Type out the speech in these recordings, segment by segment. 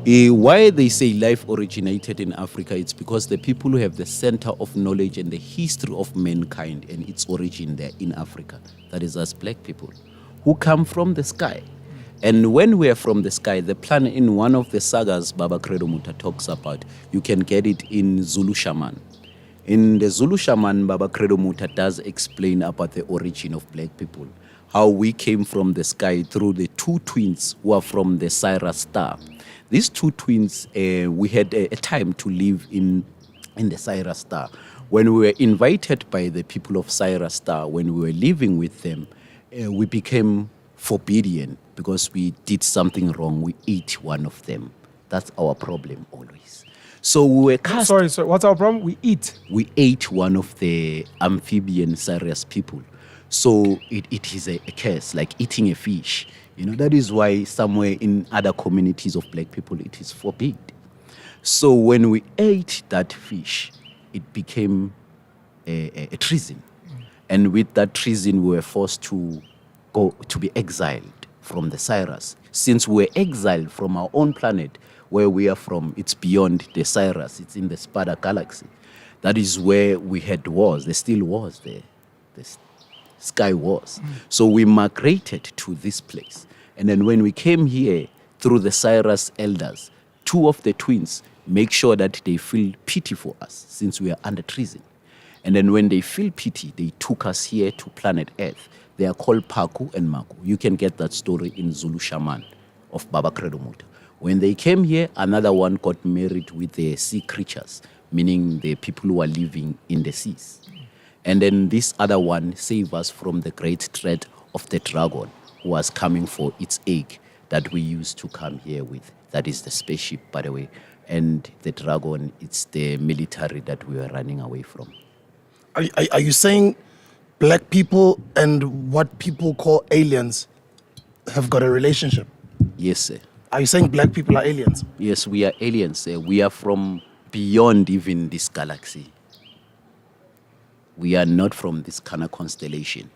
Why they say life originated in Africa, it's because the people who have the center of knowledge and the history of mankind and its origin there in Africa, that is us black people, who come from the sky. And when we are from the sky, the planet in one of the sagas Baba Credo Muta talks about, you can get it in Zulu Shaman. In the Zulu Shaman, Baba Credo Muta does explain about the origin of black people, how we came from the sky through the two twins who are from the Sirius star. These two twins, we had a time to live in the Sirius star. When we were invited by the people of Sirius star, when we were living with them, we became forbidden because we did something wrong. We ate one of them. That's our problem always. So we were cast. Sorry, what's our problem? We ate one of the amphibian Sirius people. So it is a curse, like eating a fish. You know, that is why somewhere in other communities of black people, it is forbidden. So when we ate that fish, it became a treason. And with that treason, we were forced to be exiled from the Sirius. Since we were exiled from our own planet, where we are from, it's beyond the Sirius, it's in the Spada galaxy. That is where we had wars. There still was there. The sky wars. So we migrated to this place. And then when we came here through the Sirius elders, two of the twins make sure that they feel pity for us since we are under treason. And then when they feel pity, they took us here to planet Earth. They are called Paku and Maku. You can get that story in Zulu Shaman of Baba Credo Muta. When they came here, another one got married with the sea creatures, meaning the people who are living in the seas. And then this other one saved us from the great threat of the dragon who was coming for its egg that we used to come here with. That is the spaceship, by the way. And the dragon, it's the military that we were running away from. Are you saying black people and what people call aliens have got a relationship? Yes, sir. Are you saying black people are aliens? Yes, we are aliens, sir. We are from beyond even this galaxy. We are not from this kind of constellation.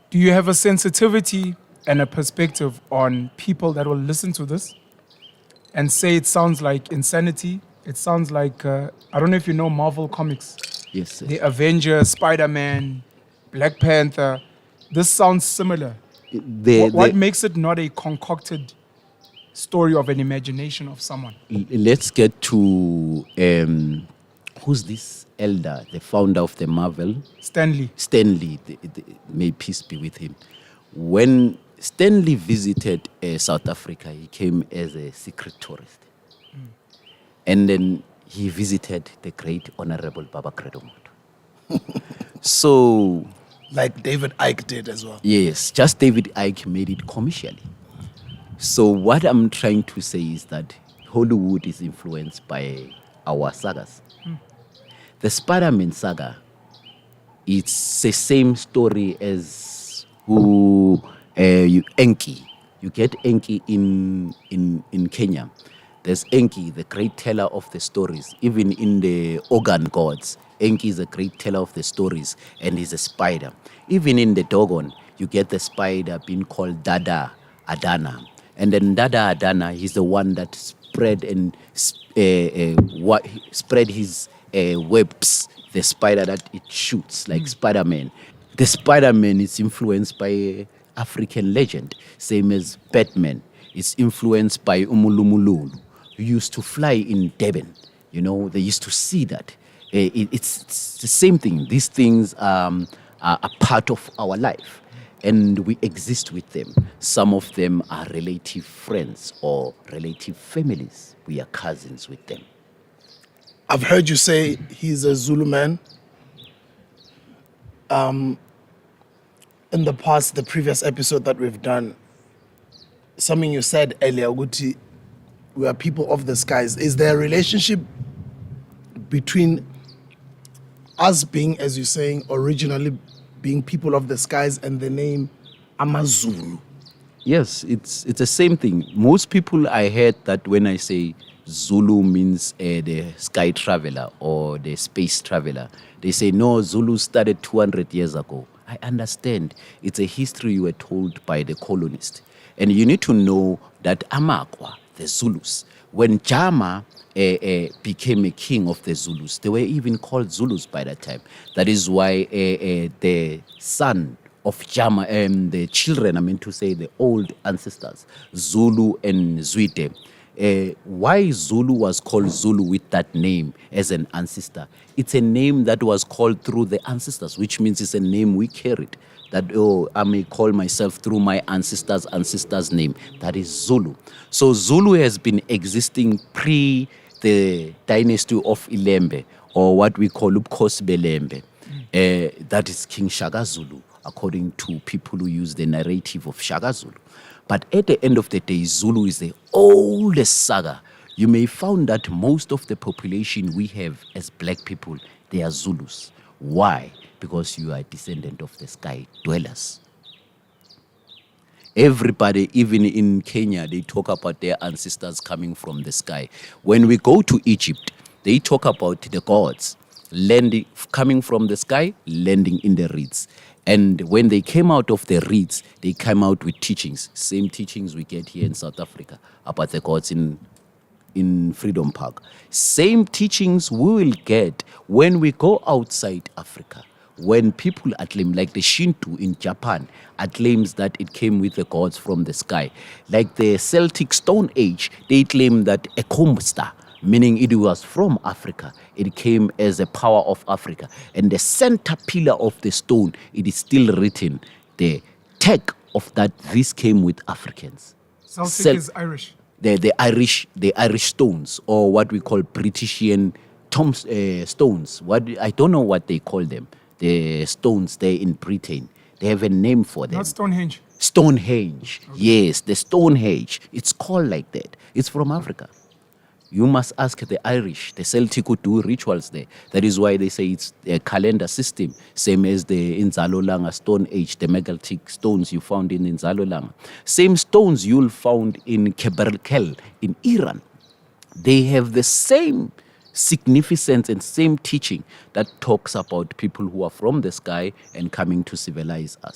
Do you have a sensitivity and a perspective on people that will listen to this and say it sounds like insanity? It sounds like, I don't know if you know Marvel Comics. Yes, sir. The Avengers, Spider-Man, Black Panther. This sounds similar. What makes it not a concocted story of an imagination of someone? Let's get to, who's this elder, the founder of the Marvel? Stan Lee. May peace be with him. When Stan Lee visited South Africa, he came as a secret tourist. And then he visited the great Honorable Baba Credo Muta. So... like David Icke did as well. Yes, just David Icke made it commercially. So what I'm trying to say is that Hollywood is influenced by our sagas. The Spider-Man saga, it's the same story as Enki. You get Enki in Kenya. There's Enki, the great teller of the stories. Even in the Organ Gods, Enki is a great teller of the stories, and he's a spider. Even in the Dogon, you get the spider being called Dada Adana. And then Dada Adana, he's the one that spread his webs, the spider that it shoots, like Spider-Man. The Spider-Man is influenced by African legend, same as Batman. It's influenced by Umulumululu, who used to fly in Durban. You know, they used to see that. It's the same thing. These things are a part of our life, and we exist with them. Some of them are relative friends or relative families. We are cousins with them. I've heard you say he's a Zulu man. In the past, the previous episode that we've done, something you said earlier, Guti, we are people of the skies. Is there a relationship between us being, as you're saying, originally being people of the skies and the name Amazulu? Yes, it's the same thing. Most people, I heard that when I say Zulu means the sky traveler or the space traveler, they say, no, Zulu started 200 years ago. I understand. It's a history you were told by the colonists. And you need to know that Amakwa, the Zulus, when Jama became a king of the Zulus, they were even called Zulus by that time. That is why the son of Jama, the children, I mean to say the old ancestors, Zulu and Zwide. Why Zulu was called Zulu with that name as an ancestor? It's a name that was called through the ancestors, which means it's a name we carried. That, oh, I may call myself through my ancestors' name. That is Zulu. So Zulu has been existing pre the dynasty of Ilembe, or what we call Ubkhosi Belembe. That is King Shaka Zulu, according to people who use the narrative of Shaka Zulu. But at the end of the day, Zulu is the oldest saga. You may find that most of the population we have as black people, they are Zulus. Why? Because you are a descendant of the sky dwellers. Everybody, even in Kenya, they talk about their ancestors coming from the sky. When we go to Egypt, they talk about the gods landing, coming from the sky, landing in the reeds. And when they came out of the reeds, they came out with teachings, same teachings we get here in South Africa about the gods in Freedom Park. Same teachings we will get when we go outside Africa. When people acclaim, like the Shinto in Japan, acclaims that it came with the gods from the sky. Like the Celtic Stone Age, they claim that a comb star, meaning it was from Africa. It came as a power of Africa. And the center pillar of the stone, it is still written, the tag of that this came with Africans. Celtic is Irish. The Irish stones, or what we call Britishian stones. I don't know what they call them. The stones there in Britain. They have a name for them. Not Stonehenge. Stonehenge. Okay. Yes, the Stonehenge. It's called like that. It's from Africa. You must ask the Irish. The Celtic would do rituals there. That is why they say it's a calendar system, same as the Inzalo Stone Age, the megalithic stones you found in Inzalo. Same stones you'll find in Keberkel in Iran. They have the same significance and same teaching that talks about people who are from the sky and coming to civilize us.